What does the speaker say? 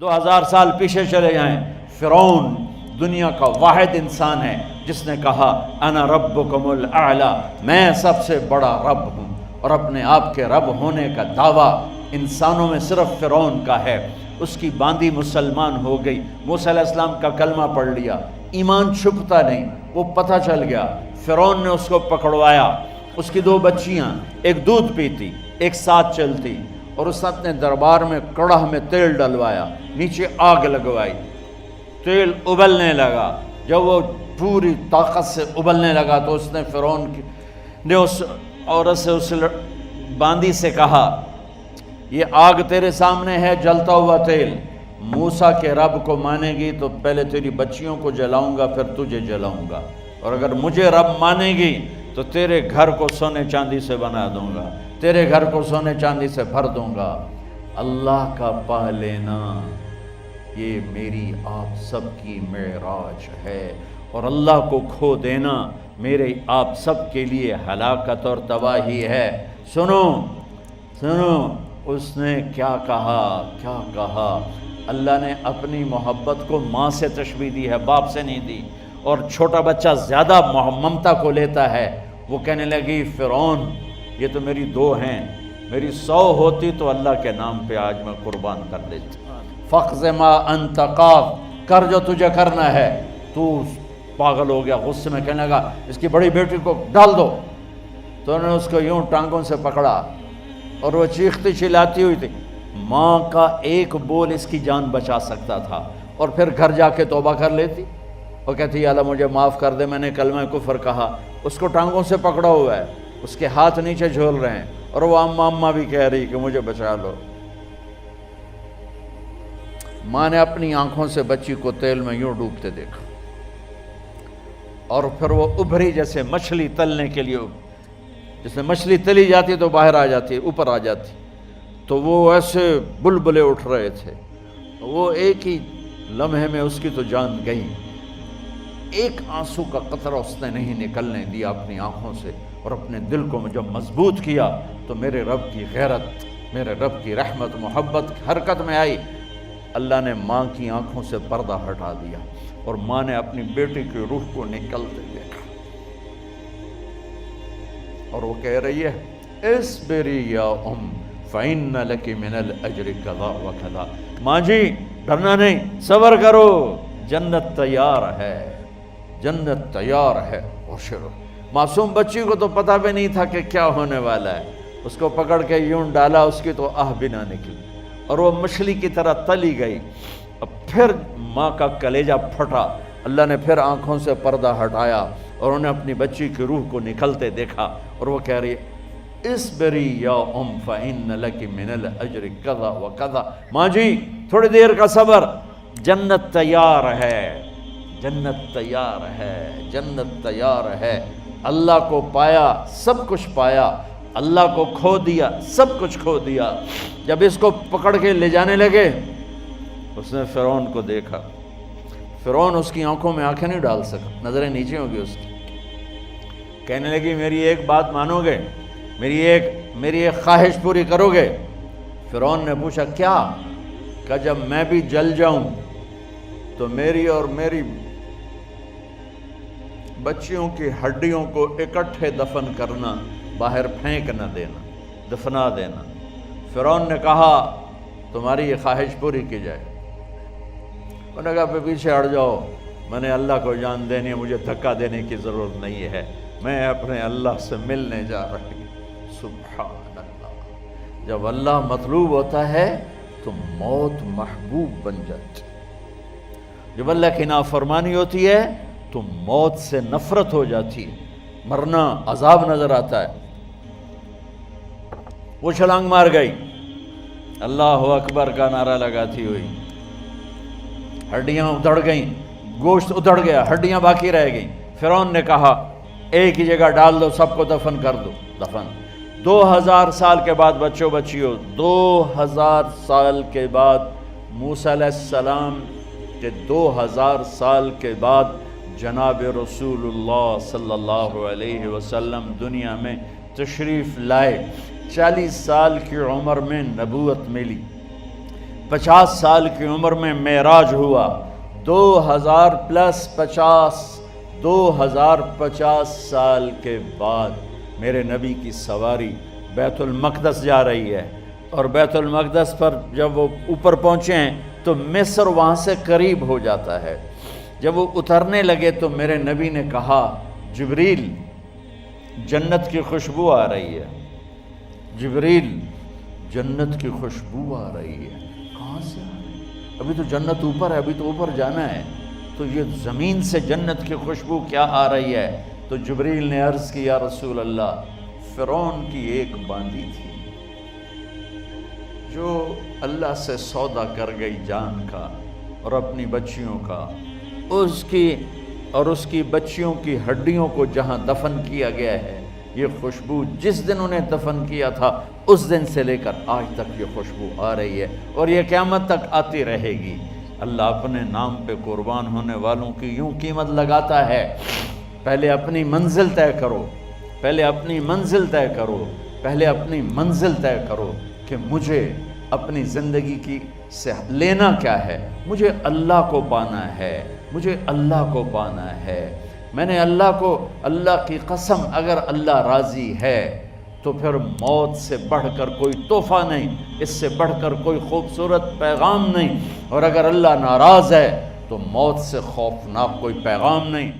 2000 سال پیچھے چلے جائیں، فرعون دنیا کا واحد انسان ہے جس نے کہا انا ربکم الاعلی، میں سب سے بڑا رب ہوں، اور اپنے آپ کے رب ہونے کا دعویٰ انسانوں میں صرف فرعون کا ہے۔ اس کی باندی مسلمان ہو گئی، موسیٰ علیہ السلام کا کلمہ پڑھ لیا، ایمان چھپتا نہیں، وہ پتہ چل گیا۔ فرعون نے اس کو پکڑوایا، اس کی 2 بچیاں، ایک دودھ پیتی ایک ساتھ چلتی، اور اس نے اپنے دربار میں کڑاہ میں تیل ڈلوایا، نیچے آگ لگوائی، تیل ابلنے لگا۔ جب وہ پوری طاقت سے ابلنے لگا تو اس نے فرعون نے اس عورت سے، اس باندی سے کہا یہ آگ تیرے سامنے ہے، جلتا ہوا تیل، موسیٰ کے رب کو مانے گی تو پہلے تیری بچیوں کو جلاؤں گا پھر تجھے جلاؤں گا، اور اگر مجھے رب مانے گی تو تیرے گھر کو سونے چاندی سے بنا دوں گا، تیرے گھر کو سونے چاندی سے بھر دوں گا۔ اللہ کا پا لینا یہ میری آپ سب کی معراج ہے، اور اللہ کو کھو دینا میرے آپ سب کے لیے ہلاکت اور تباہی ہے۔ سنو سنو اس نے کیا کہا۔ اللہ نے اپنی محبت کو ماں سے تشبیہ دی ہے، باپ سے نہیں دی، اور چھوٹا بچہ زیادہ ممتا کو لیتا ہے۔ وہ کہنے لگی فرعون یہ تو میری 2 ہیں، میری 100 ہوتی تو اللہ کے نام پہ آج میں قربان کر دیتی۔ فَقْضِ مَا أَنْتَ قَاضٍ، کر جو تجھے کرنا ہے۔ تو پاگل ہو گیا، غصے میں کہنے لگا اس کی بڑی بیٹی کو ڈال دو۔ تو انہوں نے اس کو یوں ٹانگوں سے پکڑا اور وہ چیختی چلاتی ہوئی تھی۔ ماں کا ایک بول اس کی جان بچا سکتا تھا، اور پھر گھر جا کے توبہ کر لیتی اور کہتی اللہ مجھے معاف کر دے، میں نے کلمہ کفر کہا۔ اس کو ٹانگوں سے پکڑا ہوا ہے، اس کے ہاتھ نیچے جھول رہے ہیں، اور وہ اماں بھی کہہ رہی کہ مجھے بچا لو۔ ماں نے اپنی آنکھوں سے بچی کو تیل میں یوں ڈوبتے دیکھا، اور پھر وہ ابھری جیسے مچھلی تلنے کے لیے، جس میں مچھلی تلی جاتی تو باہر آ جاتی، اوپر آ جاتی، تو وہ ایسے بلبلے اٹھ رہے تھے۔ وہ ایک ہی لمحے میں اس کی تو جان گئی، ایک آنسو کا قطرہ اس نے نہیں نکلنے دیا اپنی آنکھوں سے، اور اپنے دل کو جب مضبوط کیا تو میرے رب کی غیرت، میرے رب کی رحمت محبت حرکت میں آئی۔ اللہ نے ماں کی آنکھوں سے پردہ ہٹا دیا، اور ماں نے اپنی بیٹی کی روح کو نکلتے دیکھا، اور وہ کہہ رہی ہے اصبری یا فإن لك من الأجر كذا وكذا، ماں جی ڈرنا نہیں، صبر کرو، جنت تیار ہے، جنت تیار ہے۔ وشرو، معصوم بچی کو تو پتہ بھی نہیں تھا کہ کیا ہونے والا ہے، اس کو پکڑ کے یوں ڈالا، اس کی تو آہ بھی نہ نکلی، اور وہ مچھلی کی طرح تلی گئی۔ اب پھر ماں کا کلیجہ پھٹا، اللہ نے پھر آنکھوں سے پردہ ہٹایا، اور انہیں اپنی بچی کی روح کو نکلتے دیکھا، اور وہ کہہ رہی ہے اصبری یا فإن لك من الأجر كذا وكذا، ماں جی تھوڑی دیر کا صبر، جنت تیار ہے، جنت تیار ہے، جنت تیار ہے۔ اللہ کو پایا سب کچھ پایا، اللہ کو کھو دیا سب کچھ کھو دیا۔ جب اس کو پکڑ کے لے جانے لگے، اس نے فرعون کو دیکھا، فرعون اس کی آنکھوں میں آنکھیں نہیں ڈال سکا، نظریں نیچے ہوں گی اس کی۔ کہنے لگی میری ایک بات مانو گے، میری ایک خواہش پوری کرو گے؟ فرعون نے پوچھا کیا؟ کہ جب میں بھی جل جاؤں تو میری اور میری بچیوں کی ہڈیوں کو اکٹھے دفن کرنا، باہر پھینک نہ دینا، دفنا دینا۔ فرعون نے کہا تمہاری یہ خواہش پوری کی جائے۔ انہوں نے کہا پہ پیچھے ہٹ جاؤ، میں نے اللہ کو جان دینی ہے، مجھے دھکا دینے کی ضرورت نہیں ہے، میں اپنے اللہ سے ملنے جا رہی ہوں۔ سبحان اللہ، جب اللہ مطلوب ہوتا ہے تو موت محبوب بن جاتی، جب اللہ کی نافرمانی ہوتی ہے تو موت سے نفرت ہو جاتی، مرنا عذاب نظر آتا ہے۔ وہ چھلانگ مار گئی، اللہ اکبر کا نعرہ لگاتی ہوئی، ہڈیاں ادھڑ گئیں، گوشت ادھڑ گیا، ہڈیاں باقی رہ گئیں۔ فرعون نے کہا ایک ہی جگہ ڈال دو، سب کو دفن کر دو۔ دفن 2000 سال کے بعد بچوں بچیوں، 2000 سال کے بعد موسیٰ علیہ السلام کے 2000 سال کے بعد جناب رسول اللہ صلی اللہ علیہ وسلم دنیا میں تشریف لائے۔ 40 سال کی عمر میں نبوت ملی، 50 سال کی عمر میں معراج ہوا، 2000 پلس 50 2050 سال کے بعد میرے نبی کی سواری بیت المقدس جا رہی ہے، اور بیت المقدس پر جب وہ اوپر پہنچے ہیں تو مصر وہاں سے قریب ہو جاتا ہے۔ جب وہ اترنے لگے تو میرے نبی نے کہا جبریل جنت کی خوشبو آ رہی ہے، جبریل جنت کی خوشبو آ رہی ہے۔ کہاں سے آ رہی ہے؟ ابھی تو جنت اوپر ہے، ابھی تو اوپر جانا ہے، تو یہ زمین سے جنت کی خوشبو کیا آ رہی ہے؟ تو جبریل نے عرض کی یا رسول اللہ فرعون کی ایک باندی تھی جو اللہ سے سودا کر گئی جان کا اور اپنی بچیوں کا، اس کی بچیوں کی ہڈیوں کو جہاں دفن کیا گیا ہے، یہ خوشبو جس دن انہیں دفن کیا تھا اس دن سے لے کر آج تک یہ خوشبو آ رہی ہے اور یہ قیامت تک آتی رہے گی۔ اللہ اپنے نام پہ قربان ہونے والوں کی یوں قیمت لگاتا ہے، پہلے اپنی منزل طے کرو، پہلے اپنی منزل طے کرو، پہلے اپنی منزل طے کرو کہ مجھے اپنی زندگی کی سے لینا کیا ہے۔ مجھے اللہ کو پانا ہے، مجھے اللہ کو پانا ہے۔ میں نے اللہ کی قسم اگر اللہ راضی ہے تو پھر موت سے بڑھ کر کوئی تحفہ نہیں، اس سے بڑھ کر کوئی خوبصورت پیغام نہیں، اور اگر اللہ ناراض ہے تو موت سے خوفناک کوئی پیغام نہیں۔